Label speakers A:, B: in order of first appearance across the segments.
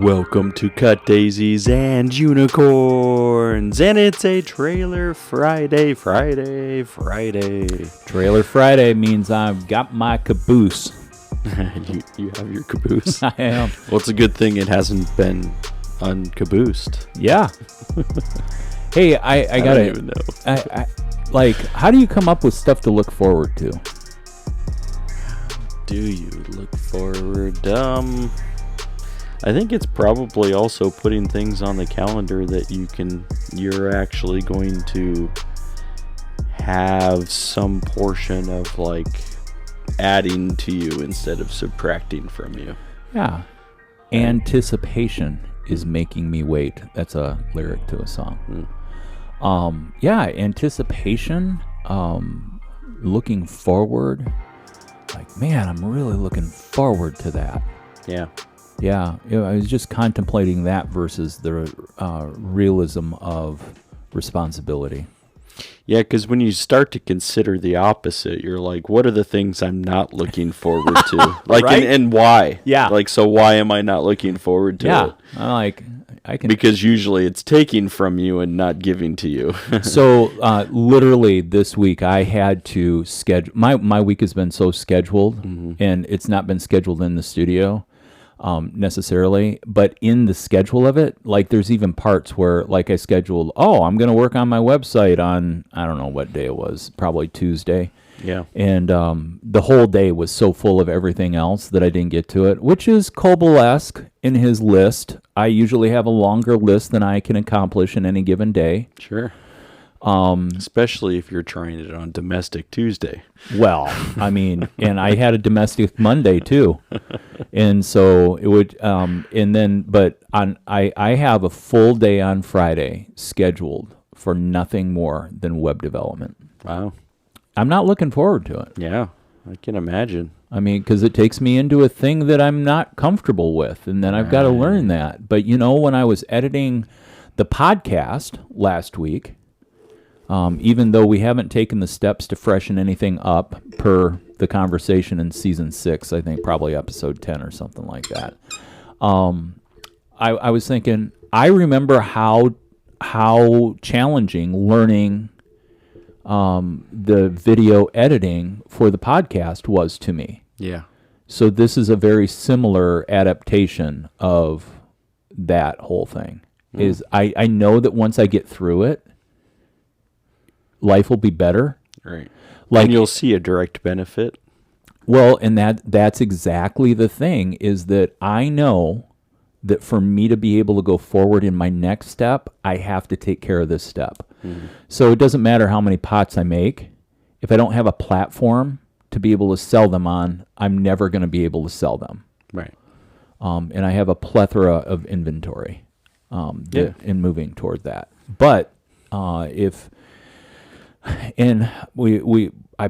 A: Welcome to Cut Daisies and Unicorns, and it's a Trailer Friday.
B: Trailer Friday means I've got my caboose.
A: you have your caboose?
B: I am.
A: Well, it's a good thing it hasn't been uncaboosed.
B: Yeah. Hey, I gotta.
A: don't even know.
B: Like, how do you come up with stuff to look forward to?
A: Do you look forward? I think it's probably also putting things on the calendar that you're actually going to have some portion of like adding to you instead of subtracting from you.
B: Yeah. Anticipation is making me wait. That's a lyric to a song. Yeah, anticipation, looking forward. Like, man, I'm really looking forward to that.
A: Yeah.
B: Yeah, I was just contemplating that versus the realism of responsibility.
A: Yeah, because when you start to consider the opposite, you're like, what are the things I'm not looking forward to? Like,
B: Right?
A: and why?
B: Yeah.
A: Like, so why am I not looking forward to it?
B: I'm like, I can.
A: Because usually it's taking from you and not giving to you.
B: So, literally this week, I had to schedule. My week has been so scheduled, and it's not been scheduled in the studio. Necessarily, but in the schedule of it, like there's even parts where like I scheduled, I'm going to work on my website on, I don't know what day it was, probably Tuesday.
A: Yeah.
B: And the whole day was so full of everything else that I didn't get to it, which is Koble-esque in his list. I usually have a longer list than I can accomplish in any given day.
A: Sure. Especially if you're trying it on Domestic Tuesday.
B: Well, I mean, and I had a Domestic Monday too. And so it would, I have a full day on Friday scheduled for nothing more than web development.
A: Wow.
B: I'm not looking forward to it.
A: Yeah, I can imagine.
B: I mean, because it takes me into a thing that I'm not comfortable with, and then I've got to learn that. But, when I was editing the podcast last week, even though we haven't taken the steps to freshen anything up per the conversation in season 6, I think probably episode 10 or something like that. I was thinking, I remember how challenging learning the video editing for the podcast was to me.
A: Yeah.
B: So this is a very similar adaptation of that whole thing. Is I know that once I get through it, life will be better.
A: Right.
B: Like,
A: and you'll see a direct benefit.
B: Well, and that's exactly the thing, is that I know that for me to be able to go forward in my next step, I have to take care of this step. So it doesn't matter how many pots I make. If I don't have a platform to be able to sell them on, I'm never going to be able to sell them.
A: Right.
B: And I have a plethora of inventory in moving toward that. But I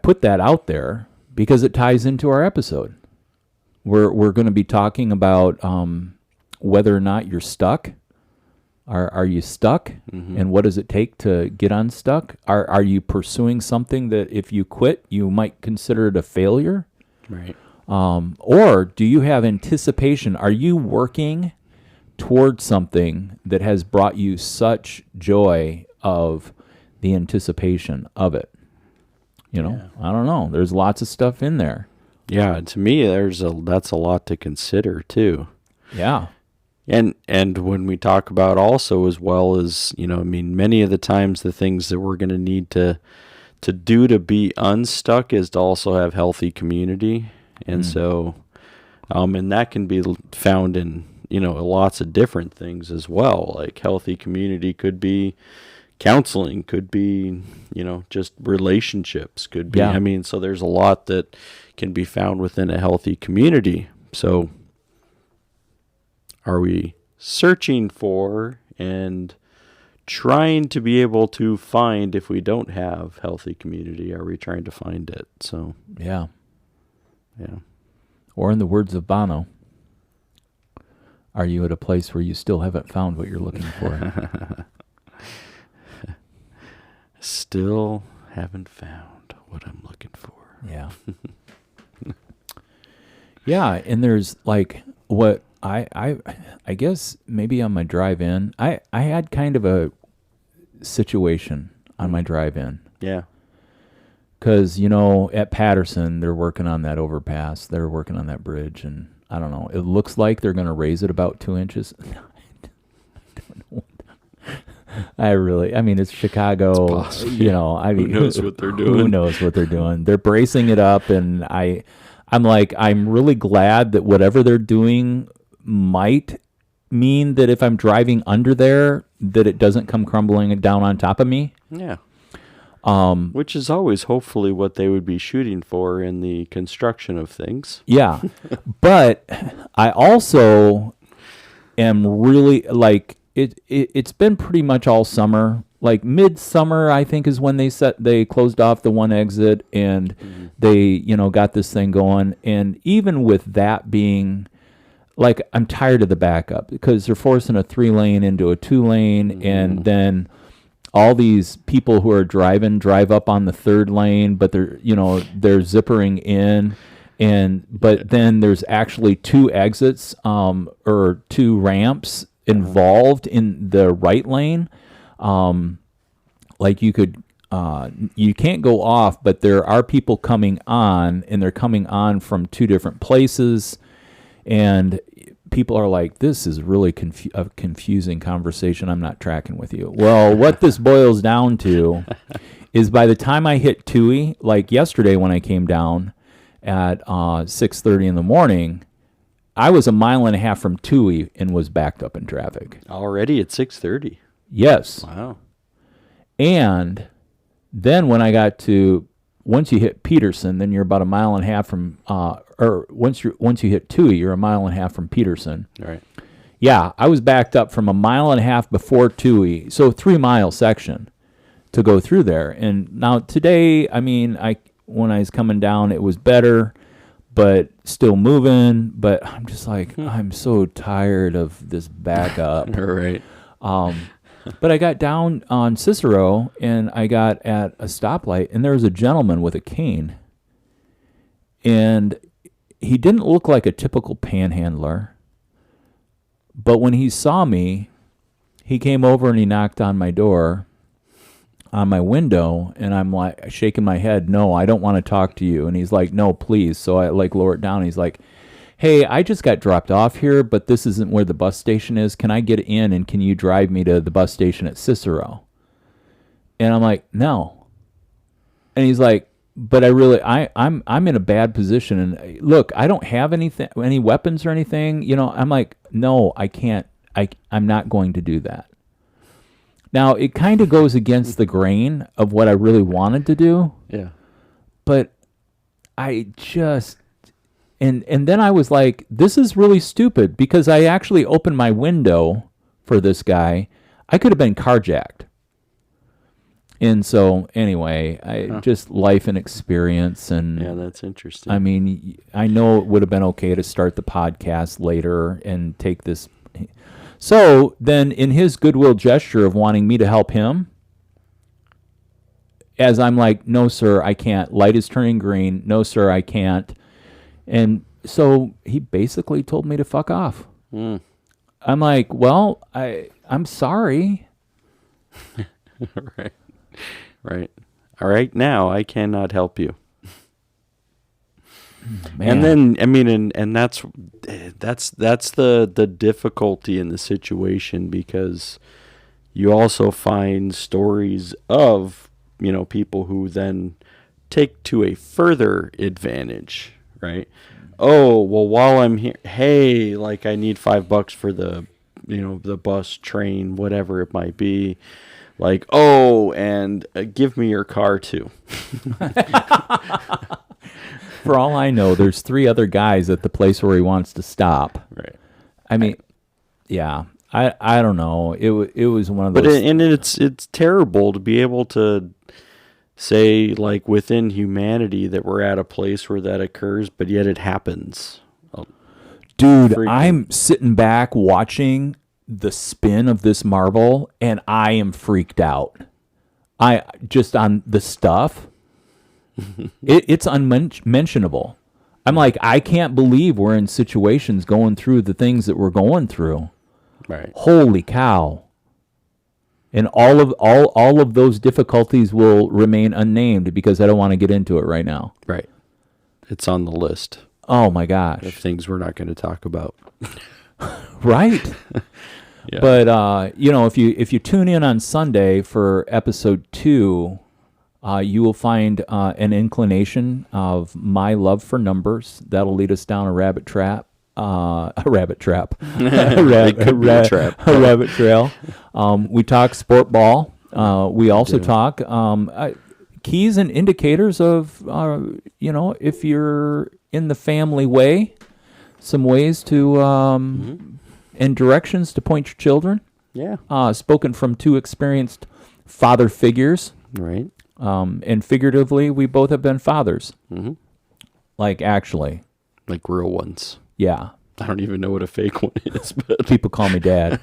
B: put that out there because it ties into our episode. We're going to be talking about whether or not you're stuck. Are you stuck? And what does it take to get unstuck? Are you pursuing something that if you quit, you might consider it a failure?
A: Right.
B: Or do you have anticipation? Are you working towards something that has brought you such joy of the anticipation of it? I don't know. There's lots of stuff in there.
A: Yeah, to me, that's a lot to consider too.
B: Yeah.
A: And when we talk about also as well as, many of the times the things that we're going to need to do to be unstuck is to also have healthy community. And so, and that can be found in, lots of different things as well. Like healthy community could be counseling, could be, just relationships, could be, so there's a lot that can be found within a healthy community. So are we searching for and trying to be able to find, if we don't have healthy community, are we trying to find it? So,
B: yeah.
A: Yeah.
B: Or in the words of Bono, are you at a place where you still haven't found what you're looking for?
A: Still haven't found what I'm looking for.
B: Yeah. Yeah, and there's like what I guess maybe on my drive in, I had kind of a situation on my drive in.
A: Yeah.
B: Because, at Patterson, they're working on that overpass. They're working on that bridge. And I don't know. It looks like they're going to raise it about 2 inches. I mean, it's Chicago.
A: It's possible.
B: I mean,
A: who knows what they're doing?
B: Who knows what they're doing? They're bracing it up. And I'm like, I'm really glad that whatever they're doing might mean that if I'm driving under there, that it doesn't come crumbling down on top of me.
A: Yeah. Which is always hopefully what they would be shooting for in the construction of things.
B: Yeah. But I also am really like it's been pretty much all summer. Like midsummer, I think, is when they closed off the one exit and they, got this thing going. And even with that being like, I'm tired of the backup because they're forcing a 3-lane into a 2-lane and then all these people who are drive up on the 3rd lane, but they're zippering in, but then there's actually 2 exits or 2 ramps involved in the right lane. Like you can't go off, but there are people coming on, and they're coming on from 2 different places, and people are like, this is really a confusing conversation. I'm not tracking with you. Well, what this boils down to is by the time I hit Tui, like yesterday when I came down at 6:30 in the morning, I was a mile and a half from Tui and was backed up in traffic.
A: Already at 6:30.
B: Yes.
A: Wow.
B: And then when I got to, once you hit Peterson, then you're about a mile and a half from or once you hit Tui, you're a mile and a half from Peterson.
A: All right.
B: Yeah, I was backed up from a mile and a half before Tui, so 3-mile section to go through there. And now today, I mean, when I was coming down, it was better, but still moving. But I'm just like, I'm so tired of this backup.
A: All right.
B: But I got down on Cicero, and I got at a stoplight, and there was a gentleman with a cane. And he didn't look like a typical panhandler. But when he saw me, he came over and he knocked on my door, on my window, and I'm like shaking my head, no, I don't want to talk to you. And he's like, no, please. So I like lower it down. He's like, hey, I just got dropped off here, but this isn't where the bus station is. Can I get in, and can you drive me to the bus station at Cicero? And I'm like, no. And he's like, but I'm in a bad position, and look, I don't have any weapons or anything. I'm like, no, I can't. I'm not going to do that. Now, it kind of goes against the grain of what I really wanted to do.
A: Yeah.
B: But I just, and then I was like, this is really stupid, because I actually opened my window for this guy. I could have been carjacked. And so, anyway, just life and experience. And
A: yeah, that's interesting.
B: I mean, I know it would have been okay to start the podcast later and take this. So then, in his goodwill gesture of wanting me to help him, as I'm like, no, sir, I can't. Light is turning green. No, sir, I can't. And so he basically told me to fuck off. I'm like, well, I'm sorry.
A: Right. Right. All right. Now I cannot help you. Man. And then, I mean, and that's the difficulty in the situation, because you also find stories of, people who then take to a further advantage, right? Oh, well, while I'm here, hey, like I need $5 for the, the bus, train, whatever it might be. Like, oh, and give me your car too.
B: For all I know, there's 3 other guys at the place where he wants to stop.
A: Right.
B: I mean, yeah. I don't know. It was one of those.
A: But it's terrible to be able to say, like, within humanity that we're at a place where that occurs, but yet it happens.
B: Dude, I'm sitting back watching the spin of this marble, and I am freaked out. I just on the stuff. It's unmentionable. I'm like, I can't believe we're in situations going through the things that we're going through.
A: Right.
B: Holy cow. And all of those difficulties will remain unnamed because I don't want to get into it right now.
A: Right. It's on the list
B: Oh my gosh.
A: of things we're not going to talk about.
B: Right.
A: Yeah.
B: But if you tune in on Sunday for episode 2, you will find an inclination of my love for numbers. That'll lead us down a rabbit trap. A rabbit trap. a rabbit trail. We talk sport ball. We also talk keys and indicators of, if you're in the family way, some ways to, and directions to point your children.
A: Yeah.
B: Spoken from 2 experienced father figures.
A: Right.
B: And figuratively, we both have been fathers.
A: Mm-hmm.
B: Like, actually.
A: Like real ones.
B: Yeah.
A: I don't even know what a fake one is, but
B: People call me dad.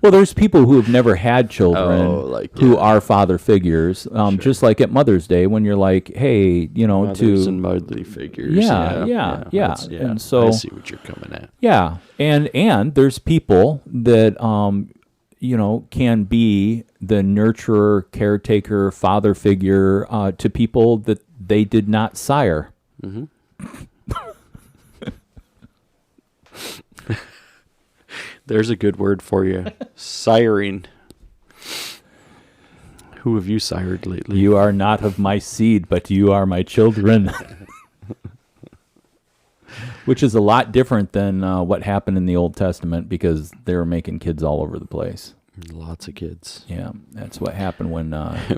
B: Well, there's people who have never had children who are father figures. Just like at Mother's Day when you're like, hey,
A: mothers and motherly figures.
B: Yeah. And so
A: I see what you're coming at.
B: Yeah. And there's people that, can be the nurturer, caretaker, father figure to people that they did not sire.
A: Mm-hmm. There's a good word for you. Siring. Who have you sired lately?
B: You are not of my seed, but you are my children. Which is a lot different than what happened in the Old Testament because they were making kids all over the place.
A: Lots of kids.
B: Yeah, that's what happened when...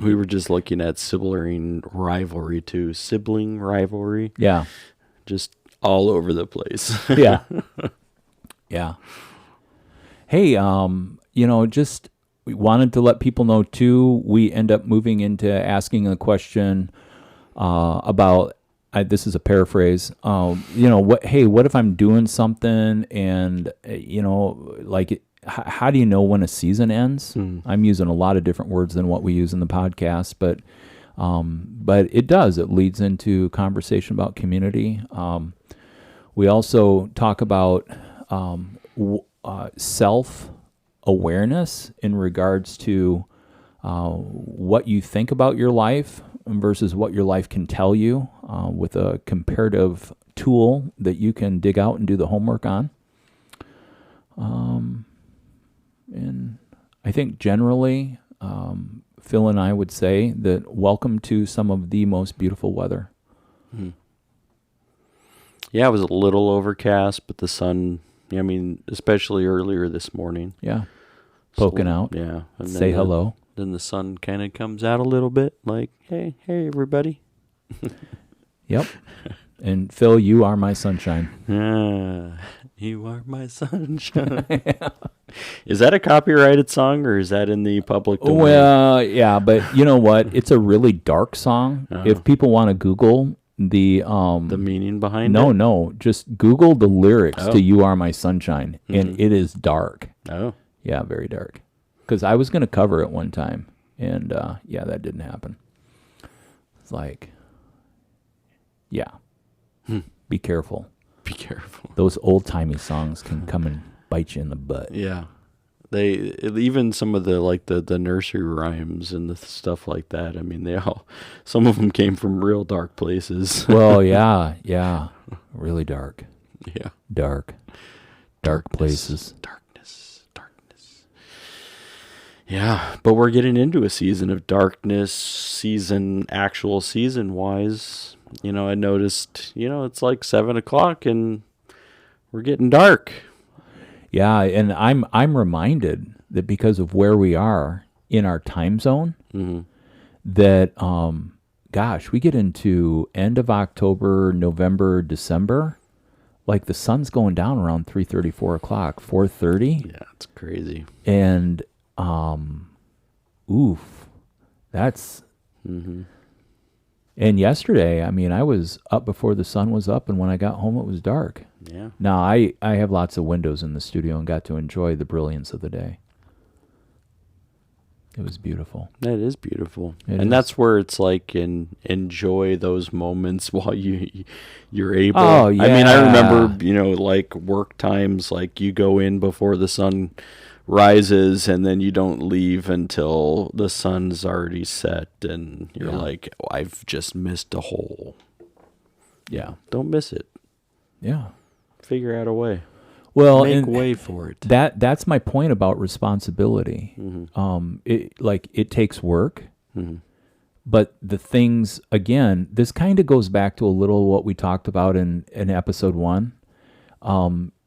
A: we were just looking at sibling rivalry, too. Sibling rivalry.
B: Yeah.
A: Just all over the place.
B: Yeah. Yeah. Hey, just we wanted to let people know, too, we end up moving into asking a question about... this is a paraphrase. What if I'm doing something and, how do you know when a season ends? I'm using a lot of different words than what we use in the podcast, but it does. It leads into conversation about community. We also talk about self-awareness in regards to what you think about your life versus what your life can tell you with a comparative tool that you can dig out and do the homework on. And I think generally, Phil and I would say that welcome to some of the most beautiful weather.
A: Mm-hmm. Yeah, it was a little overcast, but the sun, especially earlier this morning.
B: Yeah. Poking out.
A: Yeah. And
B: say hello.
A: Then the sun kind of comes out a little bit like, hey, everybody.
B: Yep. And Phil, you are my sunshine.
A: You are my sunshine. Is that a copyrighted song or is that in the public domain?
B: Well, yeah, but you know what? It's a really dark song. If people want to Google the
A: meaning behind
B: it.
A: No,
B: just Google the lyrics to You Are My Sunshine, and it is dark.
A: Oh.
B: Yeah, very dark. Because I was going to cover it one time, and that didn't happen. It's like, be careful.
A: Be careful.
B: Those old-timey songs can come and bite you in the butt.
A: Yeah. Even some of the nursery rhymes and the stuff like that. Some of them came from real dark places.
B: Well, yeah. Really dark.
A: Yeah.
B: Dark places.
A: Darkness. Yeah, but we're getting into a season of darkness, actual season-wise. I noticed, it's like 7 o'clock and we're getting dark.
B: Yeah, and I'm reminded that because of where we are in our time zone, that, we get into end of October, November, December, like the sun's going down around 3:30, 4 o'clock, 4:30.
A: Yeah, it's crazy.
B: And, that's... And yesterday, I was up before the sun was up, and when I got home, it was dark.
A: Yeah.
B: Now, I have lots of windows in the studio and got to enjoy the brilliance of the day. It was beautiful.
A: That is beautiful.
B: It
A: and
B: is.
A: that's where it's like enjoy those moments while you're able.
B: Oh,
A: I mean, I
B: yeah.
A: remember, like work times, like you go in before the sun rises and then you don't leave until the sun's already set and you're
B: Yeah.
A: like, oh, I've just missed a hole.
B: Yeah.
A: Don't miss it.
B: Yeah.
A: Figure out a way.
B: Well,
A: Make
B: and
A: way for it.
B: that's my point about responsibility. It takes work, but the things, again, this kind of goes back to a little what we talked about in episode 1,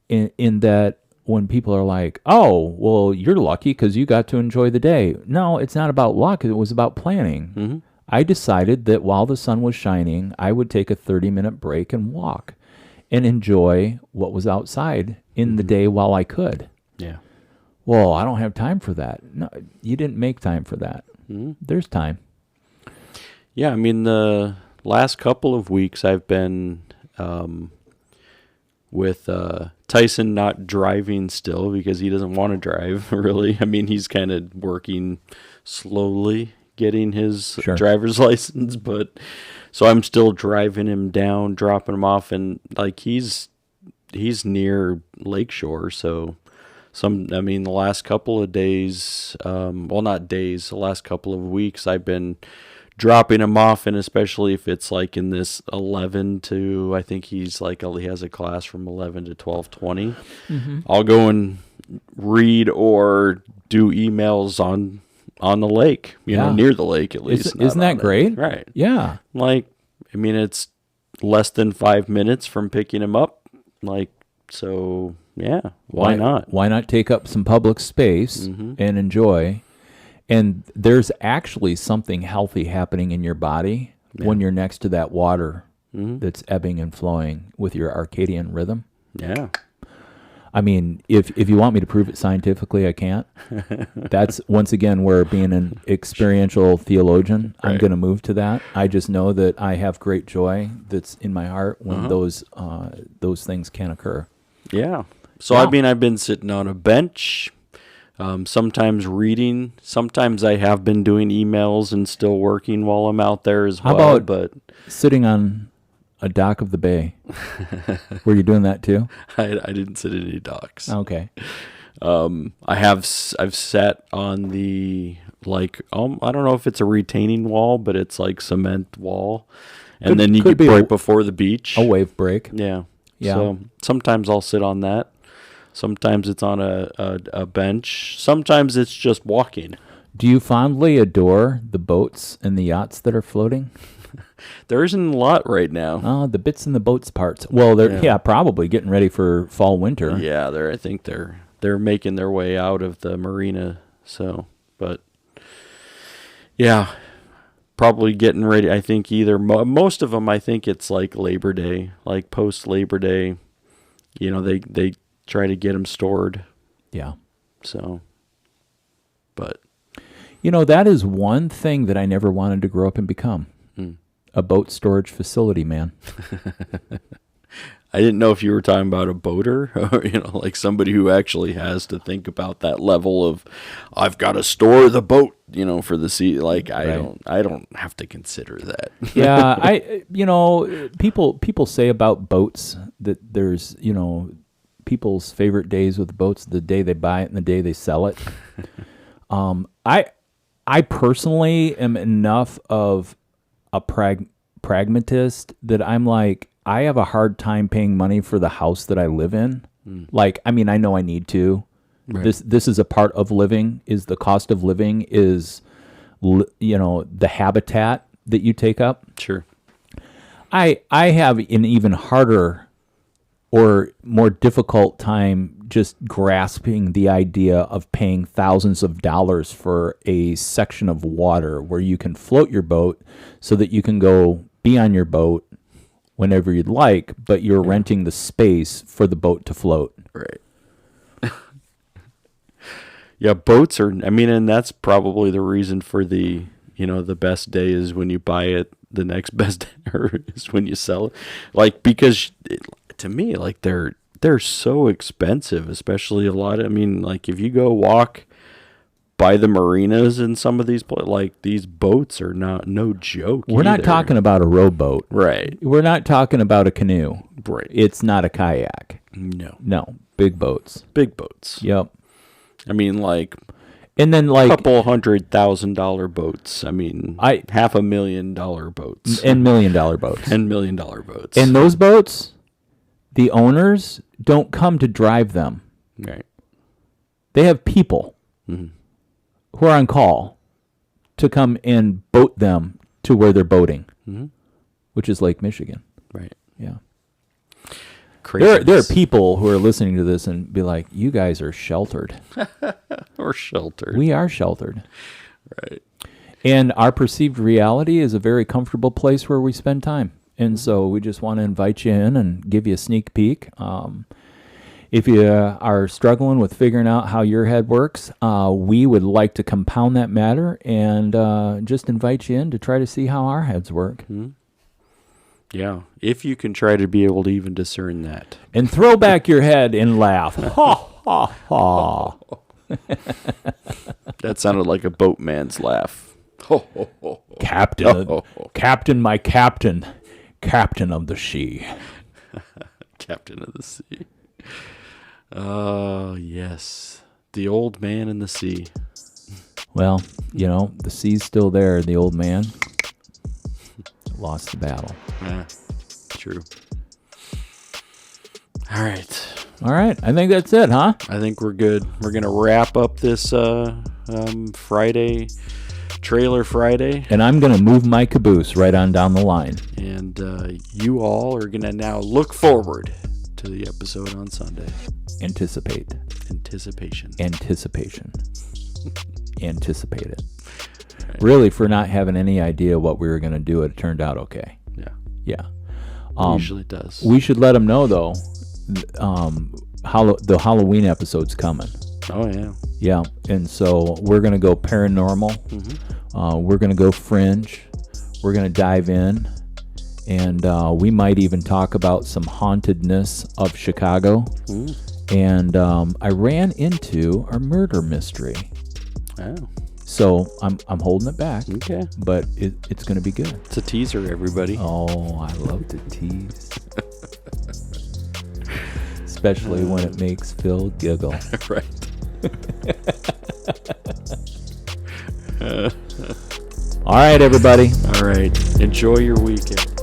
B: in that when people are like, oh, well, you're lucky because you got to enjoy the day. No, it's not about luck. It was about planning. I decided that while the sun was shining, I would take a 30-minute break and walk and enjoy what was outside in the day while I could.
A: Yeah.
B: Well, I don't have time for that. No, you didn't make time for that. There's time.
A: Yeah, I mean, the last couple of weeks I've been with Tyson not driving still because he doesn't want to drive, really. I mean, he's kind of working slowly, getting his driver's license, but so I'm still driving him down, dropping him off, and like he's near Lakeshore, so the last couple of days, not days, the last couple of weeks, I've been dropping him off, and especially if it's like in this 11 to, I think he has a class from 11 to 12:20, I'll go and read or do emails on the lake, near the lake at least.
B: Isn't that great?
A: Right.
B: Yeah.
A: Like, I mean, it's less than 5 minutes from picking him up. Like, so yeah, why not?
B: Why not take up some public space and enjoy? And there's actually something healthy happening in your body when you're next to that water that's ebbing and flowing with your circadian rhythm.
A: Yeah.
B: I mean, if you want me to prove it scientifically, I can't. That's, once again, where being an experiential theologian, I'm going to move to that. I just know that I have great joy that's in my heart when those things can occur.
A: Yeah. So, I mean, I've been sitting on a bench, sometimes reading. Sometimes I have been doing emails and still working while I'm out there as well.
B: How about sitting on a dock of the bay? Were you doing that too?
A: I didn't sit in any docks.
B: Okay.
A: I've sat on the, like, I don't know if it's a retaining wall, but it's like cement wall. And then you get right before the beach.
B: A wave break.
A: Yeah.
B: Yeah.
A: So sometimes I'll sit on that. Sometimes it's on a bench. Sometimes it's just walking.
B: Do you fondly adore the boats and the yachts that are floating?
A: There isn't a lot right now.
B: Oh, the bits and the boats parts. Well, they're probably getting ready for fall winter.
A: Yeah, I think they're making their way out of the marina. So, but yeah, probably getting ready. I think either most of them. I think it's like Labor Day, like post Labor Day. They try to get them stored.
B: Yeah.
A: So, but
B: that is one thing that I never wanted to grow up and become. A boat storage facility, man.
A: I didn't know if you were talking about a boater or, like somebody who actually has to think about that level of, I've got to store the boat, for the sea. Like, I don't have to consider that.
B: Yeah. People say about boats that there's, people's favorite days with boats, the day they buy it and the day they sell it. I personally am enough of a pragmatist that I'm like, I have a hard time paying money for the house that I live in. Like, I mean, I know I need to. Right. This is a part of living. Is the cost of living is, the habitat that you take up.
A: Sure.
B: I have an even harder or more difficult time just grasping the idea of paying thousands of dollars for a section of water where you can float your boat so that you can go be on your boat whenever you'd like, but you're renting the space for the boat to float.
A: Right. Yeah, boats are, and that's probably the reason for the best day is when you buy it, the next best day is when you sell it. Like, because to me, like, they're so expensive, especially a lot of, like if you go walk by the marinas in some of these like these boats are no joke.
B: We're not talking about a rowboat.
A: Right.
B: We're not talking about a canoe.
A: Right.
B: It's not a kayak.
A: No.
B: Big boats.
A: Big boats.
B: Yep.
A: I mean, like,
B: and then like
A: couple $100,000 boats. I mean, $500,000 boats
B: and $1 million boats
A: and $1 million boats.
B: And those boats, the owners don't come to drive them.
A: Right.
B: They have people who are on call to come and boat them to where they're boating, which is Lake Michigan.
A: Right.
B: Yeah.
A: Crazy.
B: There are people who are listening to this and be like, "You guys are sheltered."
A: Or sheltered.
B: We are sheltered.
A: Right.
B: And our perceived reality is a very comfortable place where we spend time. And so we just want to invite you in and give you a sneak peek. If you are struggling with figuring out how your head works, we would like to compound that matter and just invite you in to try to see how our heads work.
A: Yeah, if you can try to be able to even discern that.
B: And throw back your head and laugh. Ha, ha, ha.
A: That sounded like a boatman's laugh.
B: Captain, Captain, my captain, Captain of the sea.
A: Captain of the sea. Oh, yes. The old man in the sea.
B: Well, the sea's still there. The old man lost the battle.
A: Yeah, true. All right.
B: I think that's it, huh?
A: I think we're good. We're going to wrap up this Friday, Trailer Friday.
B: And I'm going to move my caboose right on down the line.
A: And you all are going to now look forward to the episode on Sunday.
B: Anticipate.
A: Anticipation.
B: Anticipate it. Right. Really, for not having any idea what we were going to do, it turned out okay. Yeah.
A: Usually it does.
B: We should let them know, though, the Halloween episode's coming.
A: Oh, yeah.
B: Yeah, and so we're going to go paranormal. We're going to go fringe. We're going to dive in. And we might even talk about some hauntedness of Chicago. And I ran into a murder mystery.
A: Oh.
B: So I'm holding it back.
A: Okay.
B: But it's going to be good.
A: It's a teaser, everybody.
B: Oh, I love to tease. Especially when it makes Phil giggle.
A: Right.
B: All right, everybody.
A: All right. Enjoy your weekend.